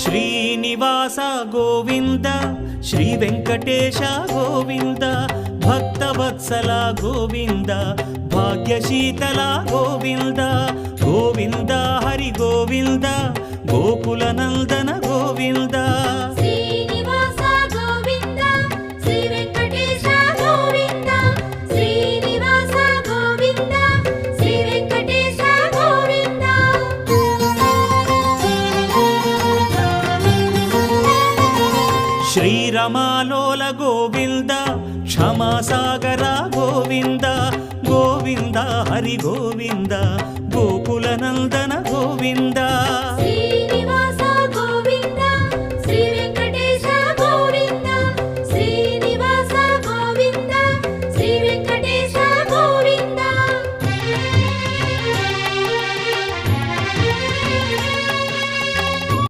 Srinivasa Govinda Shri Venkatesha Govinda Bhaktavatsala Govinda భాగ్యశీతల Govinda Govinda Hari Govinda Gokula Nandana Govinda Srinivasa Govinda Shri Venkatesha Govinda Srinivasa Govinda Shri Venkatesha Govinda శ్రీరమాలోల Govinda క్షమాసాగర Govinda Govinda Hari Govinda Gokula Nandana Govinda